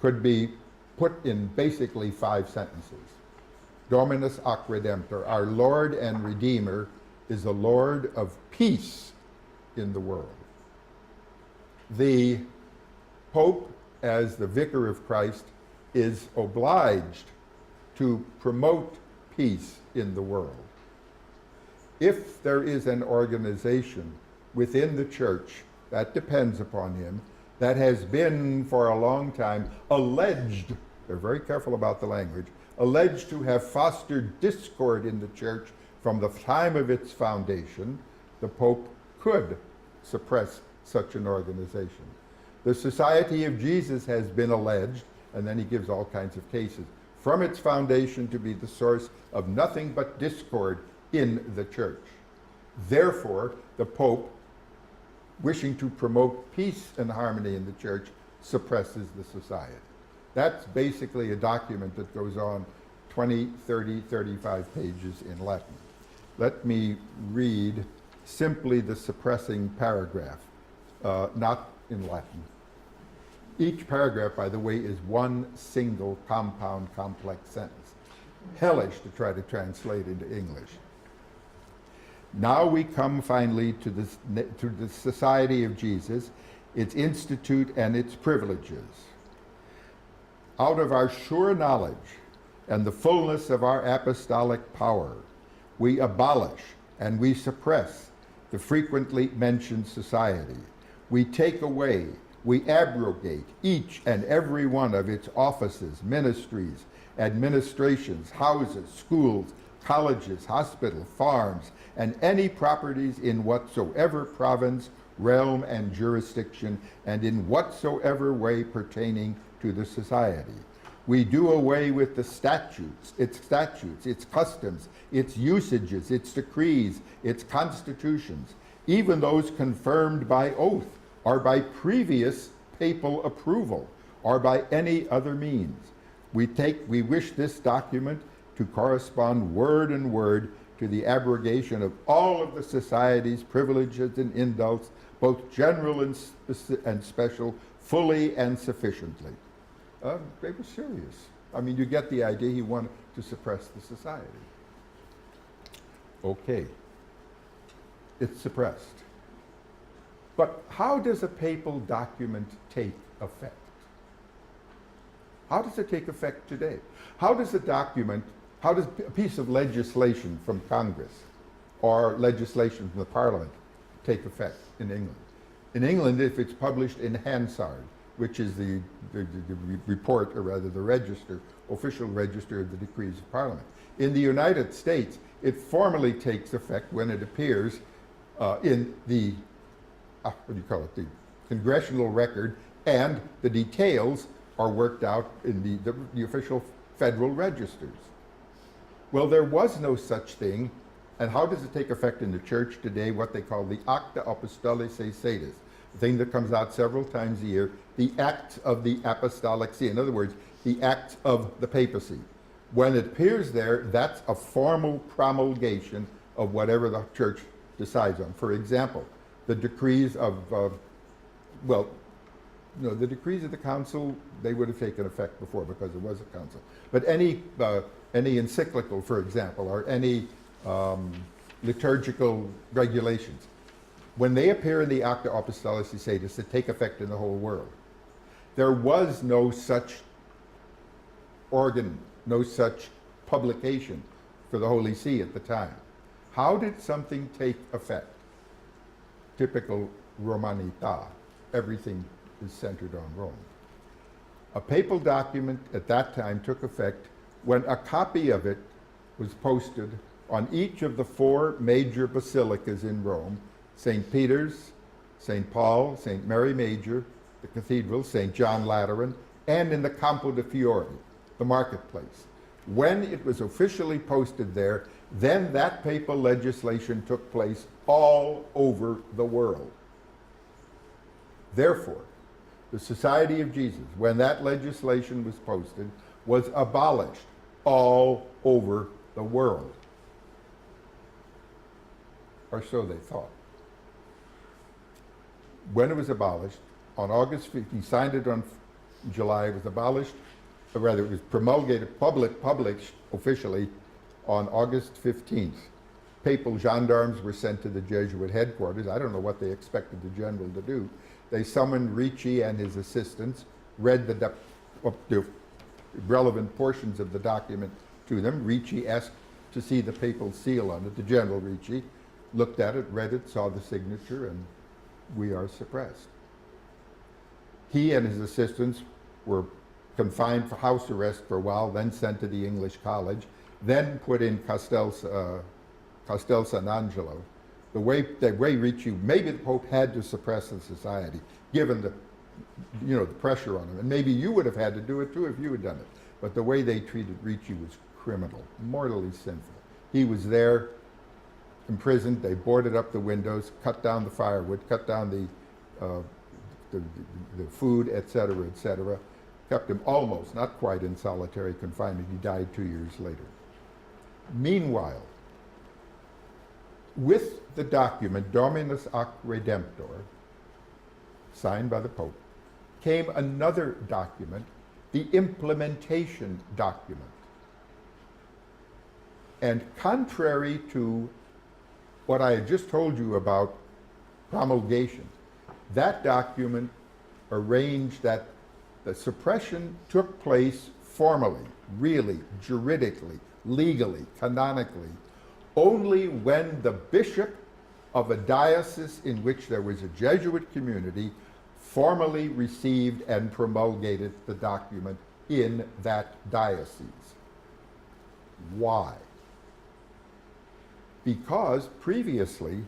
could be put in basically 5 sentences. Dominus ac Redemptor, our Lord and Redeemer, is the Lord of peace in the world. The Pope, as the Vicar of Christ, is obliged to promote peace in the world. If there is an organization within the church, that depends upon him, that has been for a long time alleged, they're very careful about the language, alleged to have fostered discord in the church from the time of its foundation, the Pope could suppress such an organization. The Society of Jesus has been alleged, and then he gives all kinds of cases, from its foundation to be the source of nothing but discord in the church. Therefore, the Pope, wishing to promote peace and harmony in the church, suppresses the society. That's basically a document that goes on 20, 30, 35 pages in Latin. Let me read simply the suppressing paragraph, not in Latin. Each paragraph, by the way, is one single compound complex sentence. Hellish to try to translate into English. Now we come finally to the Society of Jesus, its institute and its privileges. Out of our sure knowledge and the fullness of our apostolic power, we abolish and we suppress the frequently mentioned society. We take away, we abrogate each and every one of its offices, ministries, administrations, houses, schools, colleges, hospitals, farms, and any properties in whatsoever province, realm, and jurisdiction, and in whatsoever way pertaining to the society. We do away with the statutes, its customs, its usages, its decrees, its constitutions, even those confirmed by oath or by previous papal approval or by any other means. We wish this document to correspond word and word to the abrogation of all of the society's privileges and indults, both general and special, fully and sufficiently. They were serious. I mean, you get the idea. He wanted to suppress the society. Okay. It's suppressed. But how does a papal document take effect? How does it take effect today? How does a piece of legislation from Congress or legislation from the Parliament take effect in England? In England, if it's published in Hansard, which is the report, or rather the register, official register of the decrees of Parliament. In the United States, it formally takes effect when it appears in the, the congressional record, and the details are worked out in the official federal registers. Well, there was no such thing, and how does it take effect in the church today? What they call the Acta Apostolicae Sedis, the thing that comes out several times a year, the Acts of the Apostolic See. In other words, the Acts of the Papacy. When it appears there, that's a formal promulgation of whatever the church decides on. For example, the decrees of, the decrees of the council, they would have taken effect before because it was a council. But any encyclical, for example, or any liturgical regulations, when they appear in the Acta Apostolicae Sedis, they take effect in the whole world. There was no such organ, no such publication for the Holy See at the time. How did something take effect? Typical Romanità. Everything is centered on Rome. A papal document at that time took effect when a copy of it was posted on each of the 4 major basilicas in Rome: St. Peter's, St. Paul, St. Mary Major, the cathedral, St. John Lateran, and in the Campo de' Fiori, the marketplace. When it was officially posted there, then that papal legislation took place all over the world. Therefore, the Society of Jesus, when that legislation was posted, was abolished all over the world. Or so they thought. When it was abolished, on August 5th, he signed it on in July. It was abolished, or rather it was promulgated, published officially on August 15th. Papal gendarmes were sent to the Jesuit headquarters. I don't know what they expected the general to do. They summoned Ricci and his assistants, read the relevant portions of the document to them. Ricci asked to see the papal seal on it. The General Ricci looked at it, read it, saw the signature, and we are suppressed. He and his assistants were confined for house arrest for a while, then sent to the English College, then put in Castel San Angelo. The way Ricci, maybe the Pope had to suppress the society, given the pressure on him. And maybe you would have had to do it too if you had done it. But the way they treated Ricci was criminal, mortally sinful. He was there, imprisoned. They boarded up the windows, cut down the firewood, cut down the food, etc., etc. Kept him almost, not quite, in solitary confinement. He died 2 years later. Meanwhile, with the document Dominus Ac Redemptor, signed by the Pope, came another document, the implementation document. And contrary to what I had just told you about promulgation, that document arranged that the suppression took place formally, really, juridically, legally, canonically, only when the bishop of a diocese in which there was a Jesuit community formally received and promulgated the document in that diocese. Why? Because previously,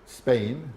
Spain,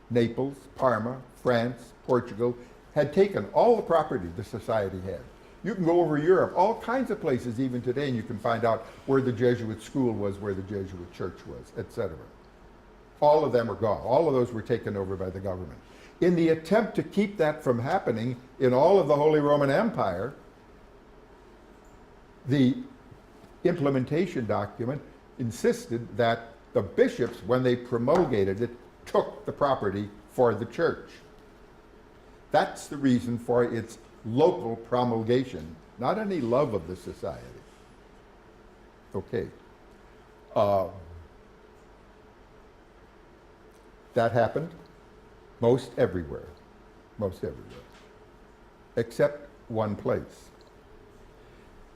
Naples, Parma, France, Portugal had taken all the property the society had. You can go over Europe, all kinds of places even today, and you can find out where the Jesuit school was, where the Jesuit church was, etc. All of them are gone. All of those were taken over by the government. In the attempt to keep that from happening in all of the Holy Roman Empire, the implementation document insisted that the bishops, when they promulgated it, took the property for the church. That's the reason for its local promulgation, not any love of the society. Okay. That happened most everywhere, except one place.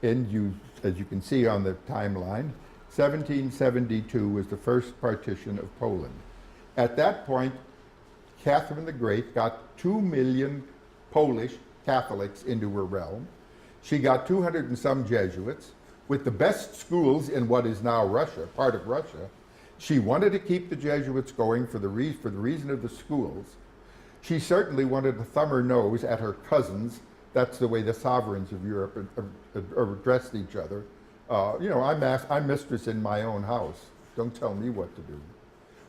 As you can see on the timeline, 1772 was the first partition of Poland. At that point, Catherine the Great got 2 million Polish Catholics into her realm. She got 200 and some Jesuits with the best schools in what is now Russia, part of Russia. She wanted to keep the Jesuits going for the reason of the schools. She certainly wanted to thumb her nose at her cousins. That's the way the sovereigns of Europe addressed each other. I'm mistress in my own house. Don't tell me what to do.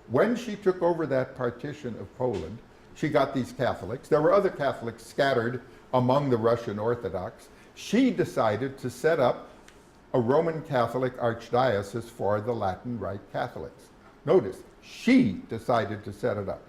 When she took over that partition of Poland, she got these Catholics. There were other Catholics scattered among the Russian Orthodox. She decided to set up a Roman Catholic archdiocese for the Latin Rite Catholics. Notice, she decided to set it up.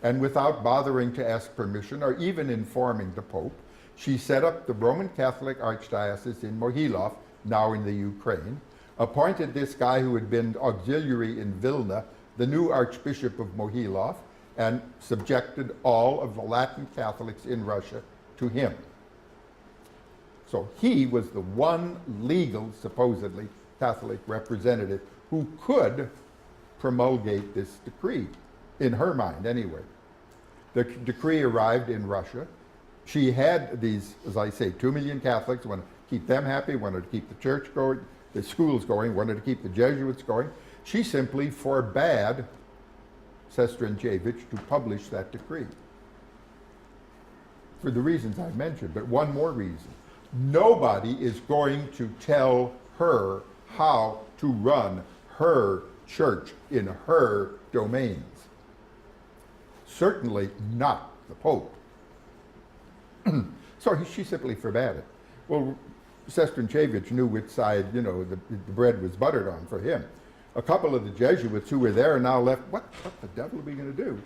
And without bothering to ask permission or even informing the Pope, she set up the Roman Catholic archdiocese in Mohilov, now in the Ukraine, appointed this guy who had been auxiliary in Vilna, the new Archbishop of Mohilov, and subjected all of the Latin Catholics in Russia to him. So he was the one legal, supposedly, Catholic representative who could promulgate this decree, in her mind anyway. The decree arrived in Russia. She had these, as I say, 2 million Catholics, wanted to keep them happy, wanted to keep the church going, the schools going, wanted to keep the Jesuits going. She simply forbade Sestranchevich to publish that decree for the reasons I mentioned, but one more reason. Nobody is going to tell her how to run her church in her domains. Certainly not the Pope. So she simply forbade it. Well, Sestranchevich knew which side, the bread was buttered on for him. A couple of the Jesuits who were there are now left, what the devil are we going to do?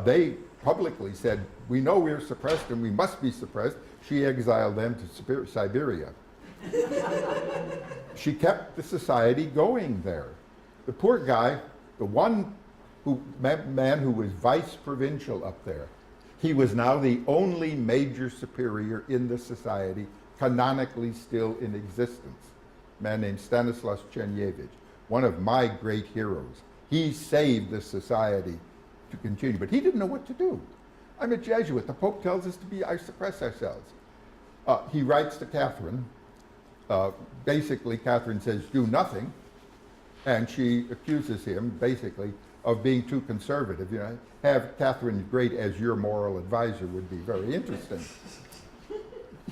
They publicly said, we know we're suppressed and we must be suppressed. she exiled them to Siberia. She kept the society going there. The poor guy, the one man who was vice provincial up there, he was now the only major superior in the society, canonically still in existence. A man named Stanislaus Czerniewicz, one of my great heroes. He saved the society to continue, but he didn't know what to do. I'm a Jesuit. The Pope tells us to suppress ourselves. He writes to Catherine. Basically, Catherine says, do nothing. And she accuses him, basically, of being too conservative. You know, have Catherine Great as your moral advisor would be very interesting.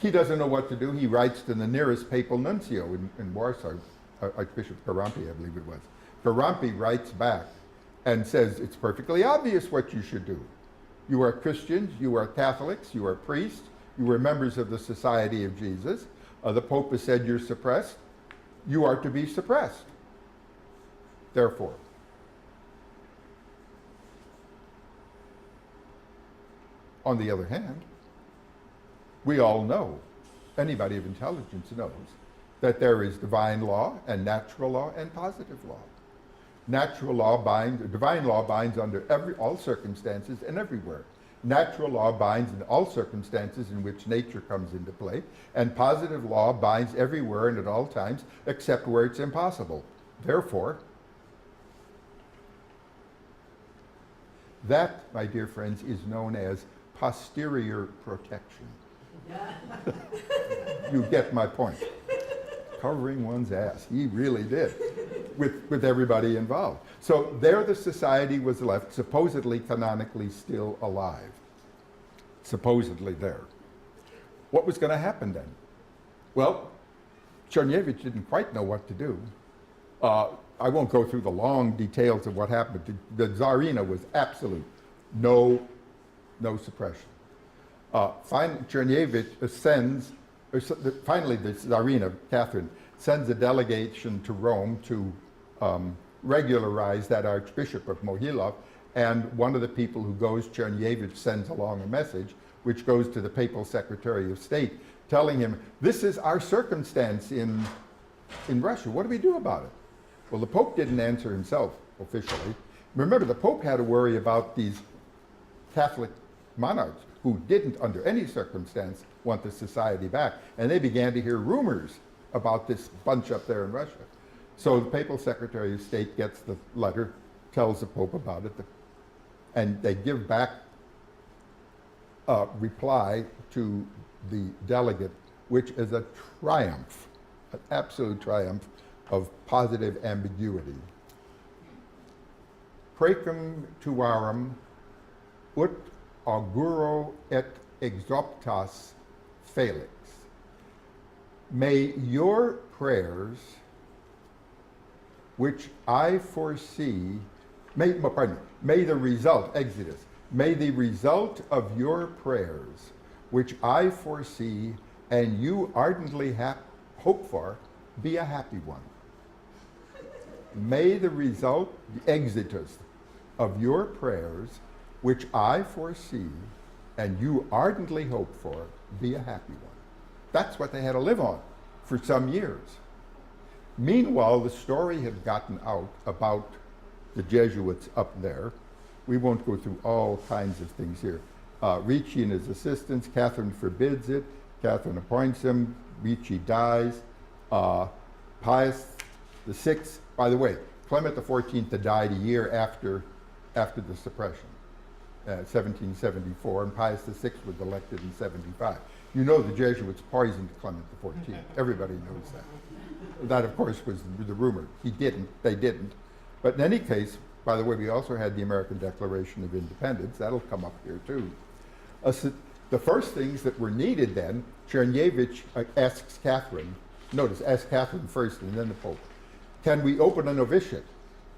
He doesn't know what to do. He writes to the nearest papal nuncio in Warsaw, Archbishop Karampi, I believe it was. Karampi writes back and says, it's perfectly obvious what you should do. You are Christians, you are Catholics, you are priests, you are members of the Society of Jesus. The Pope has said you're suppressed. You are to be suppressed. Therefore, on the other hand, we all know, anybody of intelligence knows, that there is divine law and natural law and positive law. Natural law binds, divine law binds under all circumstances and everywhere. Natural law binds in all circumstances in which nature comes into play, and positive law binds everywhere and at all times, except where it's impossible. Therefore, that, my dear friends, is known as posterior protection. You get my point. Covering one's ass. He really did, with everybody involved. So there the society was left, supposedly canonically still alive. Supposedly there. What was going to happen then? Well, Czerniewicz didn't quite know what to do. I won't go through the long details of what happened. The Tsarina was absolute. No suppression. Finally, Czerniewicz sends, finally the Tsarina, Catherine, sends a delegation to Rome to regularize that Archbishop of Mohilov, and one of the people who goes, Czerniewicz, sends along a message which goes to the Papal Secretary of State telling him, this is our circumstance in Russia. What do we do about it? Well, the Pope didn't answer himself officially. Remember, the Pope had to worry about these Catholic monarchs who didn't, under any circumstance, want the society back. And they began to hear rumors about this bunch up there in Russia. So the Papal Secretary of State gets the letter, tells the Pope about it, and they give back a reply to the delegate, which is a triumph, an absolute triumph of positive ambiguity. Precum tuarum ut auguro et exoptas felix. May your prayers, which I foresee, may the result, Exodus, may the result of your prayers, which I foresee and you ardently hope for, be a happy one. May the result, the exitus, of your prayers, which I foresee and you ardently hope for, be a happy one. That's what they had to live on for some years. Meanwhile, the story had gotten out about the Jesuits up there. We won't go through all kinds of things here. Ricci and his assistants, Catherine forbids it, Catherine appoints him, Ricci dies. Pius VI, by the way, Clement XIV died a year after the suppression, 1774, and Pius VI was elected in 75. You know the Jesuits poisoned Clement XIV. Everybody knows that. That, of course, was the rumor. He didn't, they didn't. But in any case, by the way, we also had the American Declaration of Independence. That'll come up here, too. The first things that were needed then, Czerniewicz asks Catherine, notice, ask Catherine first and then the Pope, can we open a novitiate?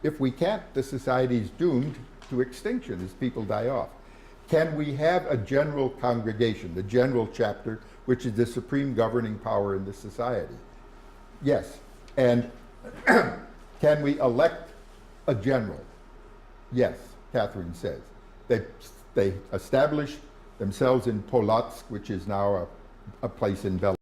If we can't, the society is doomed to extinction as people die off. Can we have a general congregation, the general chapter, which is the supreme governing power in the society? Yes. And can we elect a general? Yes, Catherine says. They establish themselves in Polotsk, which is now a place in Bel